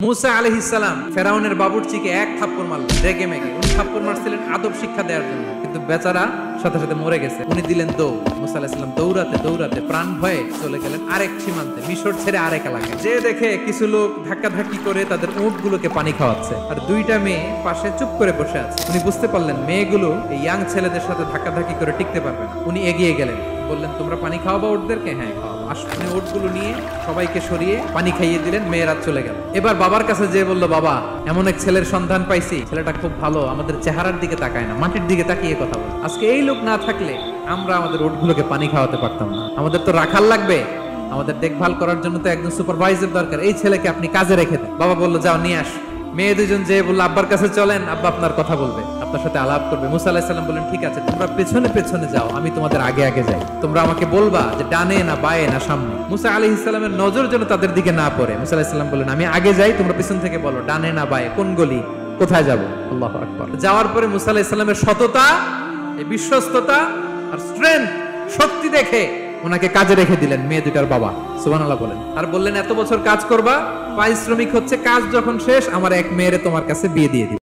মুসা আলাইহিস সালাম ফেরাউনের বাবুর্চিকে এক থাপ্পড় মারলেন রেগে মেগে। উনি থাপ্পড় মারছিলেন আদব শিক্ষা দেওয়ার জন্য, কিন্তু বেচারা সাথে সাথে মরে গেছে। উনি দিলেন দৌড়। মুসা আলাইহিস সালাম দৌড়াতে দৌড়াতে প্রাণ ভয়ে চলে গেলেন আরেক সীমান্তে, মিশর ছেড়ে আরেক এলাকায়। যে দেখে কিছু লোক ধাক্কাধাক্কি করে তাদের উটগুলোকে পানি খাওয়াচ্ছে, আর দুইটা মেয়ে পাশে চুপ করে বসে আছে। উনি বুঝতে পারলেন মেয়েগুলো এই ইয়াং ছেলেদের সাথে ধাক্কাধাক্কি করে টিকতে পারবে না। উনি এগিয়ে গেলেন, বললেন তোমরা পানি খাওয়াবা উটদেরকে? হ্যাঁ খাওয়াবো। উনি উটগুলো নিয়ে সবাইকে সরিয়ে পানি খাইয়ে দিলেন। মেয়েরা চলে গেল। এবার বাবার কাছে যেয়ে বললো, বাবা এমন এক ছেলের সন্ধান পাইছি, ছেলেটা খুব ভালো, আমাদের চেহারার দিকে তাকায় না, মাটির দিকে তাকিয়ে কথা বলে। আজকে এই লোক না থাকলে আমরা আমাদের উটগুলোকে পানি খাওয়াতে পারতাম না। আমাদের তো রাখাল লাগবে, আমাদের দেখভাল করার জন্য তো একজন সুপারভাইজার দরকার। এই ছেলেকে আপনি কাজে রেখে দেন। বাবা বললো যাও নিয়ে আস। মেয়ে দুজন যে বললো আব্বার কাছে চলেন, আব্বা আপনার কথা বলবে, আপনার সাথে আলাপ করবে। মুসা আলাইহিস সালাম বললেন ঠিক আছে, তোমরা পেছনে পেছনে যাও, আমি তোমাদের আগে আগে যাই। তোমরা আমাকে বলবা যে ডানে না বায়ে না সামনে। মুসা আলাইহিস সালামের নজর যেন তাদের দিকে না পড়ে। মুসা আলাইহিস সালাম বললেন আমি আগে যাই, তোমরা পেছন থেকে বলো ডানে না বায়ে, কোন গলি, কোথায় যাব। আল্লাহু আকবার। যাওয়ার পরে মুসা আলাইহিস সালামের সততা, এই বিশ্বস্ততা আর স্ট্রেংথ, শক্তি দেখে ওনাকে কাজে রেখে দিলেন মেয়ে দুটার বাবা। সুবহানাল্লাহ বলেন। আর বললেন এত বছর কাজ করবা, পারিশ্রমিক হচ্ছে কাজ যখন শেষ আমার এক মেয়েরে তোমার কাছে বিয়ে দিয়ে দিবে।